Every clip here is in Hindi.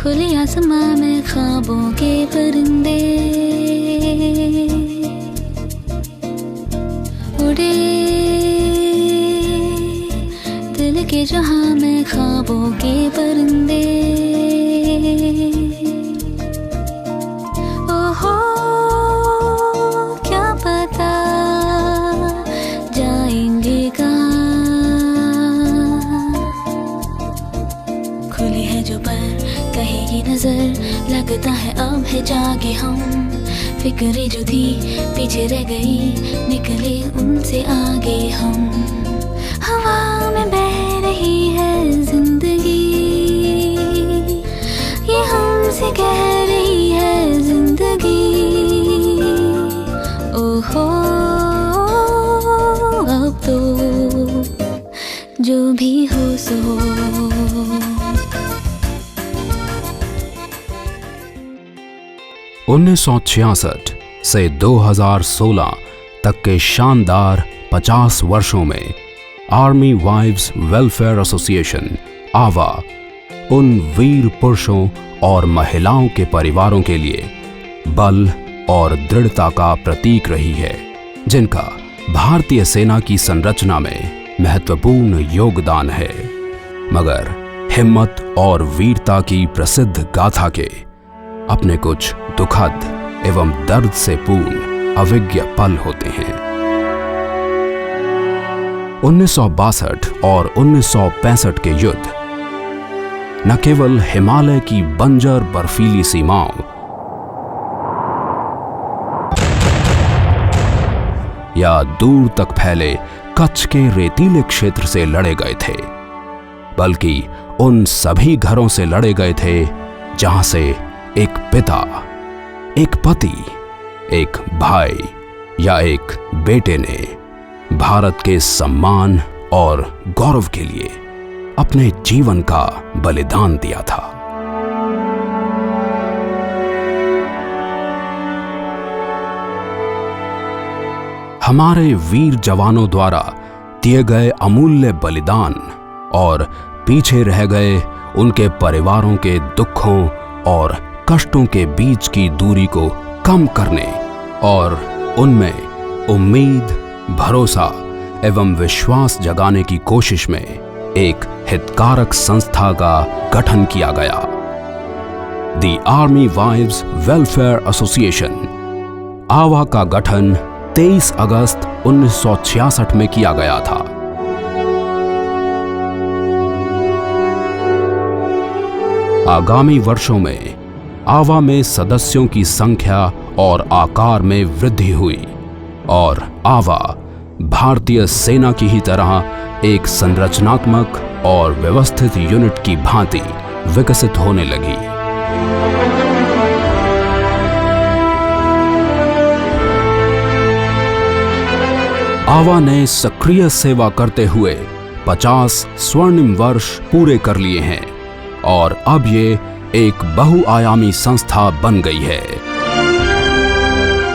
खुली आसमां में ख्वाबों के परिंदे उड़े, दिल के जहां में ख्वाबों के परिंदे। ओहो क्या पता जाएंगे कहाँ, खुली है जो पर कहेगी नजर, लगता है अब है जागे हम। फिक्रें जो थी पीछे रह गई, निकले उनसे आगे हम। हवा में बह रही है जिंदगी, ये हमसे कह रही है जिंदगी। ओहो अब तो जो भी हो सो। 1966 से 2016 तक के शानदार 50 वर्षों में आर्मी वाइव्स वेलफेयर एसोसिएशन आवा उन वीर पुरुषों और महिलाओं के परिवारों के लिए बल और दृढ़ता का प्रतीक रही है, जिनका भारतीय सेना की संरचना में महत्वपूर्ण योगदान है। मगर हिम्मत और वीरता की प्रसिद्ध गाथा के अपने कुछ दुखद एवं दर्द से पूर्ण अविज्ञ पल होते हैं। 1962 और 1965 के युद्ध न केवल हिमालय की बंजर बर्फीली सीमाओं या दूर तक फैले कच्छ के रेतीले क्षेत्र से लड़े गए थे, बल्कि उन सभी घरों से लड़े गए थे जहां से एक पिता, एक पति, एक भाई या एक बेटे ने भारत के सम्मान और गौरव के लिए अपने जीवन का बलिदान दिया था। हमारे वीर जवानों द्वारा दिए गए अमूल्य बलिदान और पीछे रह गए उनके परिवारों के दुखों और कष्टों के बीच की दूरी को कम करने और उनमें उम्मीद, भरोसा एवं विश्वास जगाने की कोशिश में एक हितकारक संस्था का गठन किया गया। The army wives welfare association आवा का गठन 23 अगस्त 1966 में किया गया था। आगामी वर्षों में आवा में सदस्यों की संख्या और आकार में वृद्धि हुई और आवा भारतीय सेना की ही तरह एक संरचनात्मक और व्यवस्थित यूनिट की भांति विकसित होने लगी। आवा ने सक्रिय सेवा करते हुए 50 स्वर्णिम वर्ष पूरे कर लिए हैं और अब ये एक बहुआयामी संस्था बन गई है,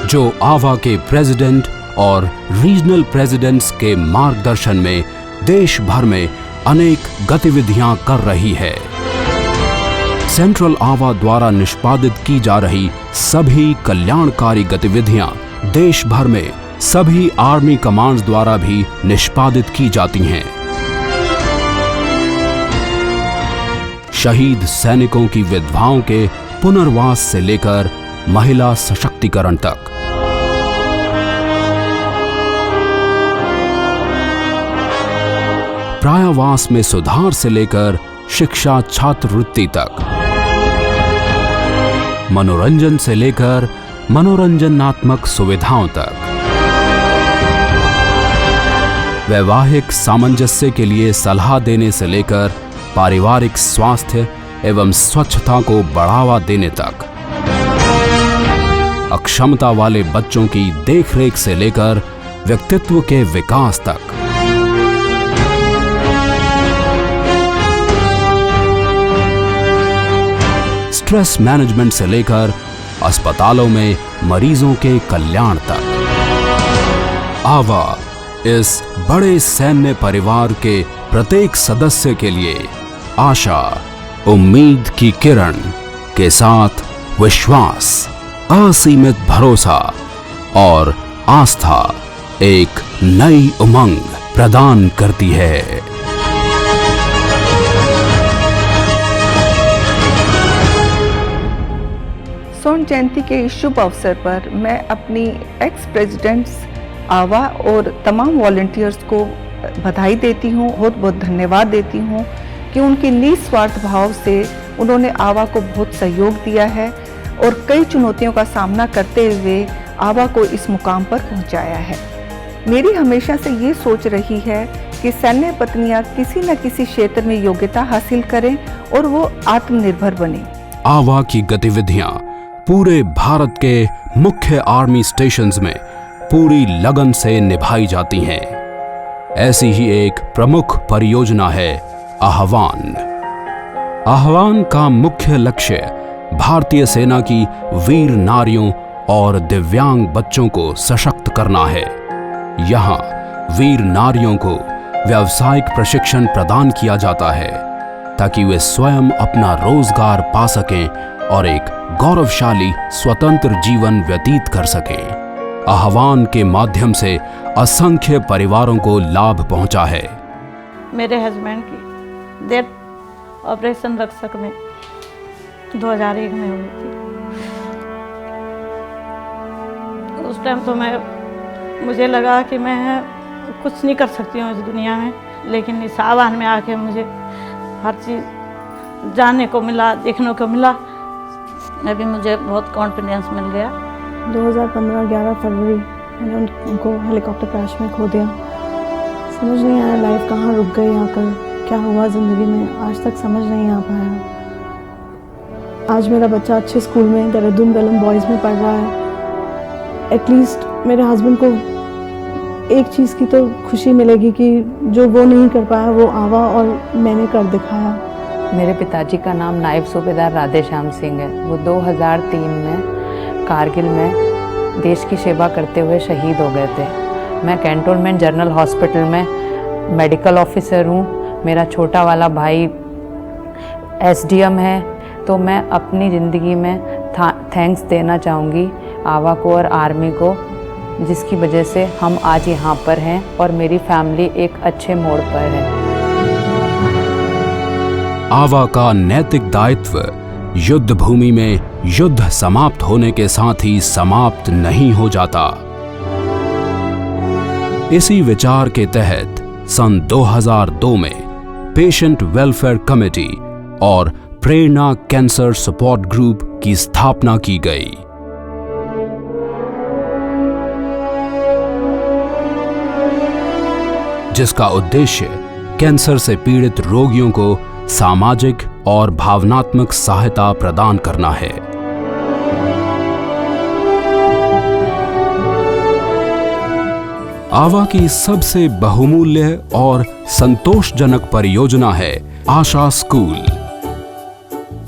जो आवा के प्रेसिडेंट और रीजनल प्रेसिडेंट्स के मार्गदर्शन में देश भर में अनेक गतिविधियां कर रही है। सेंट्रल आवा द्वारा निष्पादित की जा रही सभी कल्याणकारी गतिविधियां देश भर में सभी आर्मी कमांड्स द्वारा भी निष्पादित की जाती हैं। शहीद सैनिकों की विधवाओं के पुनर्वास से लेकर महिला सशक्तिकरण तक, प्रायावास में सुधार से लेकर शिक्षा छात्रवृत्ति तक, मनोरंजन से लेकर मनोरंजनात्मक सुविधाओं तक, वैवाहिक सामंजस्य के लिए सलाह देने से लेकर पारिवारिक स्वास्थ्य एवं स्वच्छता को बढ़ावा देने तक, अक्षमता वाले बच्चों की देखरेख से लेकर व्यक्तित्व के विकास तक, स्ट्रेस मैनेजमेंट से लेकर अस्पतालों में मरीजों के कल्याण तक। आवा इस बड़े सैन्य परिवार के प्रत्येक सदस्य के लिए आशा, उम्मीद की किरण के साथ विश्वास, असीमित भरोसा और आस्था एक नई उमंग प्रदान करती है। स्वर्ण जयंती के इस शुभ अवसर पर मैं अपनी एक्स प्रेसिडेंट्स आवा और तमाम वॉलंटियर्स को बधाई देती हूँ, बहुत बहुत धन्यवाद देती हूँ कि उनके निस्वार्थ भाव से उन्होंने आवा को बहुत सहयोग दिया है और कई चुनौतियों का सामना करते हुए आवा को इस मुकाम पर पहुँचाया है। मेरी हमेशा से ये सोच रही है कि सैन्य पत्नियाँ किसी न किसी क्षेत्र में योग्यता हासिल करें और वो आत्मनिर्भर बने। आवा की गतिविधियां पूरे भारत के मुख्य आर्मी स्टेशंस में पूरी लगन से निभाई जाती हैं। ऐसी ही एक प्रमुख परियोजना है आह्वान। आह्वान का मुख्य लक्ष्य भारतीय सेना की वीर नारियों और दिव्यांग बच्चों को सशक्त करना है। यहाँ वीर नारियों को व्यावसायिक प्रशिक्षण प्रदान किया जाता है ताकि वे स्वयं अपना रोजगार पा सकें और एक गौरवशाली स्वतंत्र जीवन व्यतीत कर सकें। आह्वान के माध्यम से असंख्य परिवारों को लाभ पहुंचा है। मेरे हस्बैंड की डेथ ऑपरेशन रक्षक में 2001 में हुई थी। उस टाइम तो मुझे लगा कि मैं कुछ नहीं कर सकती हूँ इस दुनिया में, लेकिन इस आह्वान में आके मुझे हर चीज़ जानने को मिला, देखने को मिला। अभी मुझे बहुत कॉन्फिडेंस मिल गया। 2015 11 फरवरी मैंने उनको हेलीकॉप्टर क्रैश में खो दिया। समझ नहीं आया लाइफ कहाँ रुक गई, आकर क्या हुआ ज़िंदगी में, आज तक समझ नहीं आ पाया। आज मेरा बच्चा अच्छे स्कूल में देहरादून बेलम बॉयज़ में पढ़ रहा है। एटलीस्ट मेरे हस्बैंड को एक चीज़ की तो खुशी मिलेगी कि जो वो नहीं कर पाया वो आवा और मैंने कर दिखाया। मेरे पिताजी का नाम नायब सूबेदार राधेश्याम सिंह है। वो 2003 में कारगिल में देश की सेवा करते हुए शहीद हो गए थे। मैं कैंटोनमेंट जनरल हॉस्पिटल में मेडिकल ऑफिसर हूँ। मेरा छोटा वाला भाई SDM है। तो मैं अपनी ज़िंदगी में थैंक्स देना चाहूँगी आवा को और आर्मी को, जिसकी वजह से हम आज यहाँ पर हैं और मेरी फैमिली एक अच्छे मोड़ पर है। आवा का नैतिक दायित्व युद्ध भूमि में युद्ध समाप्त होने के साथ ही समाप्त नहीं हो जाता। इसी विचार के तहत सन 2002 में पेशेंट वेलफेयर कमेटी और प्रेरणा कैंसर सपोर्ट ग्रुप की स्थापना की गई। जिसका उद्देश्य कैंसर से पीड़ित रोगियों को सामाजिक और भावनात्मक सहायता प्रदान करना है। आवा की सबसे बहुमूल्य और संतोषजनक परियोजना है आशा स्कूल।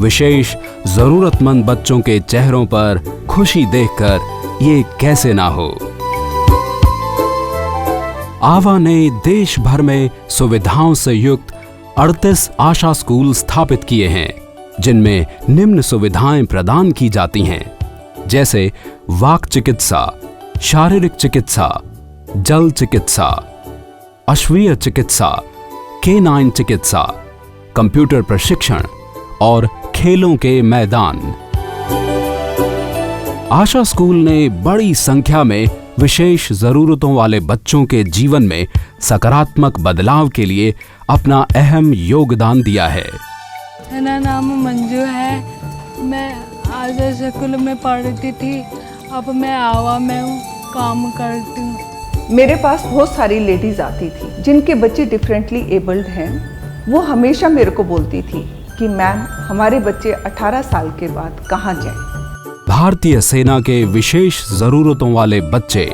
विशेष जरूरतमंद बच्चों के चेहरों पर खुशी देखकर ये कैसे ना हो। आवा ने देश भर में सुविधाओं से युक्त 38 आशा स्कूल स्थापित किए हैं, जिनमें निम्न सुविधाएं प्रदान की जाती हैं, जैसे वाक चिकित्सा, शारीरिक चिकित्सा, जल चिकित्सा, अश्वीय चिकित्सा, केनाइन चिकित्सा, कंप्यूटर प्रशिक्षण और खेलों के मैदान। आशा स्कूल ने बड़ी संख्या में विशेष जरूरतों वाले बच्चों के जीवन में सकारात्मक बदलाव के लिए अपना अहम योगदान दिया है। मेरा नाम मंजू है। मैं आशा स्कूल में पढ़ती थी, अब मैं आवा में हूँ, काम करती हूँ। मेरे पास बहुत सारी लेडीज़ आती थी जिनके बच्चे डिफरेंटली एबल्ड हैं। वो हमेशा मेरे को बोलती थी कि मैम हमारे बच्चे 18 साल के बाद कहाँ जाएं। भारतीय सेना के विशेष जरूरतों वाले बच्चे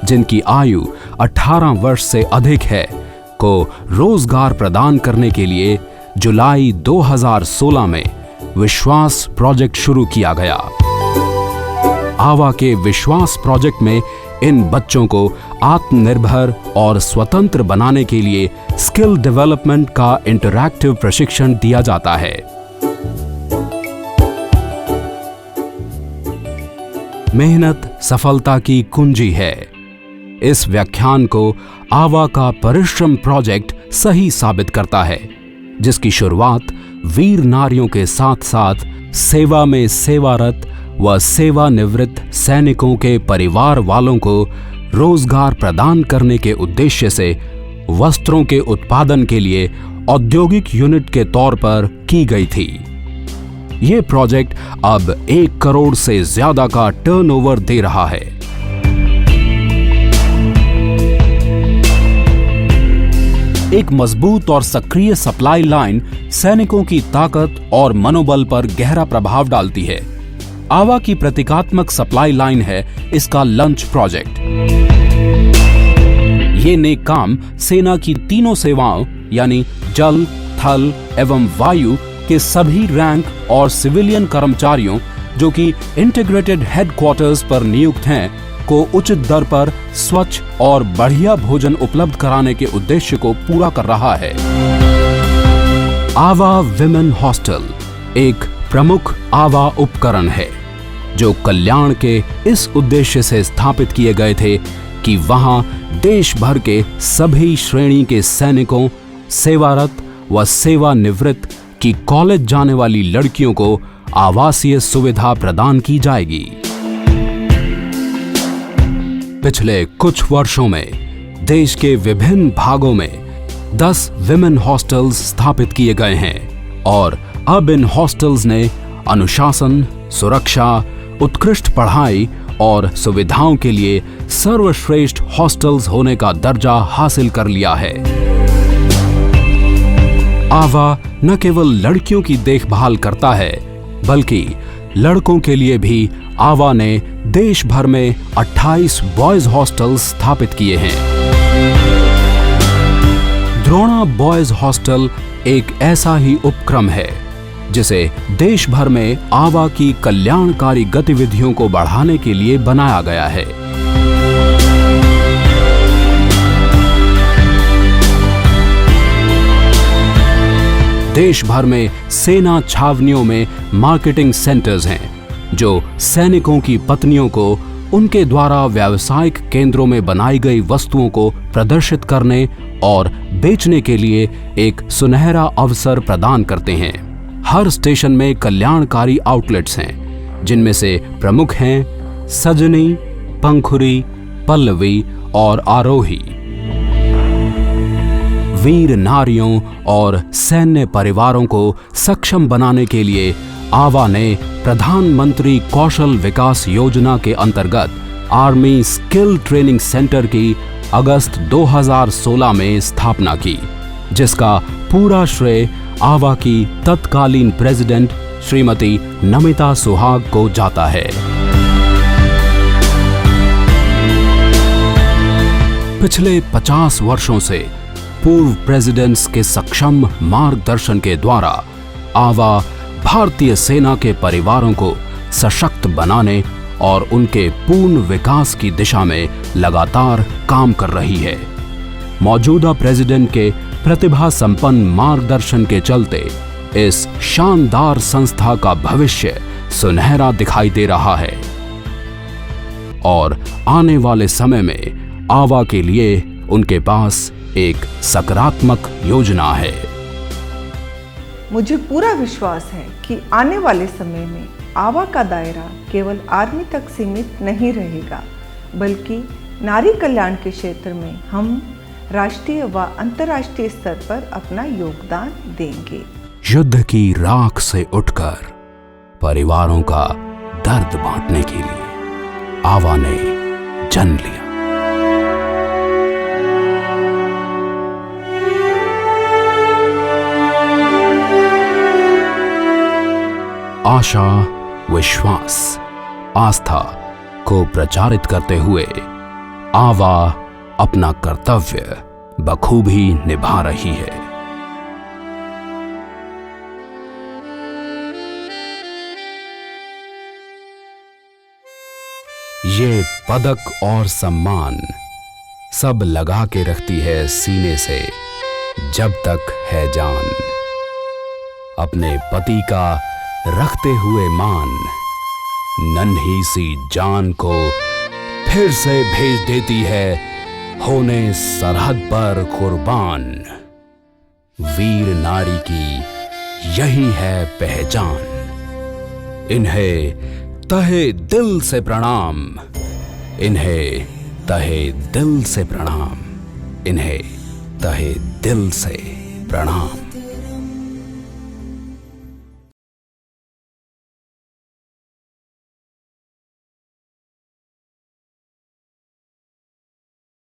जिनकी आयु 18 वर्ष से अधिक है को रोजगार प्रदान करने के लिए जुलाई 2016 में विश्वास प्रोजेक्ट शुरू किया गया। आवा के विश्वास प्रोजेक्ट में इन बच्चों को आत्मनिर्भर और स्वतंत्र बनाने के लिए स्किल डेवलपमेंट का इंटरैक्टिव प्रशिक्षण दिया जाता है। मेहनत सफलता की कुंजी है। इस व्याख्यान को आवा का परिश्रम प्रोजेक्ट सही साबित करता है, जिसकी शुरुआत वीर नारियों के साथ साथ सेवा में सेवारत व सेवानिवृत्त सैनिकों के परिवार वालों को रोजगार प्रदान करने के उद्देश्य से वस्त्रों के उत्पादन के लिए औद्योगिक यूनिट के तौर पर की गई थी। ये प्रोजेक्ट अब 1 करोड़ से ज्यादा का टर्नओवर दे रहा है। एक मजबूत और सक्रिय सप्लाई लाइन सैनिकों की ताकत और मनोबल पर गहरा प्रभाव डालती है। आवा की प्रतीकात्मक सप्लाई लाइन है इसका लंच प्रोजेक्ट। ये नेक काम सेना की तीनों सेवाओं यानी जल, थल एवं वायु के सभी रैंक और सिविलियन कर्मचारियों जो कि इंटीग्रेटेड हेडक्वार्टर्स पर नियुक्त हैं को उचित दर पर स्वच्छ और बढ़िया भोजन उपलब्ध कराने के उद्देश्य को पूरा कर रहा है। आवा विमेन हॉस्टल एक प्रमुख आवा उपकरण है जो कल्याण के इस उद्देश्य से स्थापित किए गए थे कि वहां देश भर के सभी श्रेणी के सैनिकों, सेवारत व सेवानिवृत्त की कॉलेज जाने वाली लड़कियों को आवासीय सुविधा प्रदान की जाएगी। पिछले कुछ वर्षों में देश के विभिन्न भागों में 10 विमेन हॉस्टल्स स्थापित किए गए हैं और अब इन हॉस्टल्स ने अनुशासन, सुरक्षा, उत्कृष्ट पढ़ाई और सुविधाओं के लिए सर्वश्रेष्ठ हॉस्टल्स होने का दर्जा हासिल कर लिया है। आवा न केवल लड़कियों की देखभाल करता है बल्कि लड़कों के लिए भी आवा ने देश भर में 28 बॉयज हॉस्टल्स स्थापित किए हैं। द्रोणा बॉयज हॉस्टल एक ऐसा ही उपक्रम है जिसे देश भर में आवा की कल्याणकारी गतिविधियों को बढ़ाने के लिए बनाया गया है। देश भर में सेना छावनियों में मार्केटिंग सेंटर्स हैं जो सैनिकों की पत्नियों को उनके द्वारा व्यावसायिक केंद्रों में बनाई गई वस्तुओं को प्रदर्शित करने और बेचने के लिए एक सुनहरा अवसर प्रदान करते हैं। हर स्टेशन में कल्याणकारी आउटलेट्स हैं जिनमें से प्रमुख हैं सजनी, पंखुरी, पल्लवी और आरोही। वीर नारियों और सैन्य परिवारों को सक्षम बनाने के लिए आवा ने प्रधानमंत्री कौशल विकास योजना के अंतर्गत आर्मी स्किल ट्रेनिंग सेंटर की अगस्त 2016 में स्थापना की, जिसका पूरा श्रेय आवा की तत्कालीन प्रेसिडेंट श्रीमती नमिता सुहाग को जाता है। पिछले 50 वर्षों से पूर्व प्रेसिडेंट्स के सक्षम मार्गदर्शन के द्वारा आवा भारतीय सेना के परिवारों को सशक्त बनाने और उनके पूर्ण विकास की दिशा में लगातार काम कर रही है। मौजूदा प्रेसिडेंट के प्रतिभा संपन्न मार्गदर्शन के चलते इस शानदार संस्था का भविष्य सुनहरा दिखाई दे रहा है और आने वाले समय में आवा के लिए उनके पास एक सकारात्मक योजना है। मुझे पूरा विश्वास है कि आने वाले समय में आवा का दायरा केवल आर्मी तक सीमित नहीं रहेगा, बल्कि नारी कल्याण के क्षेत्र में हम राष्ट्रीय व अंतर्राष्ट्रीय स्तर पर अपना योगदान देंगे। युद्ध की राख से उठकर परिवारों का दर्द बांटने के लिए आवा ने जन्म लिया। आशा, विश्वास, आस्था को प्रचारित करते हुए आवा अपना कर्तव्य बखूबी निभा रही है। ये पदक और सम्मान सब लगा के रखती है सीने से जब तक है जान। अपने पति का रखते हुए मान नन्ही सी जान को फिर से भेज देती है होने सरहद पर कुर्बान। वीर नारी की यही है पहचान। इन्हें तहे दिल से प्रणाम, इन्हें तहे दिल से प्रणाम, इन्हें तहे दिल से प्रणाम।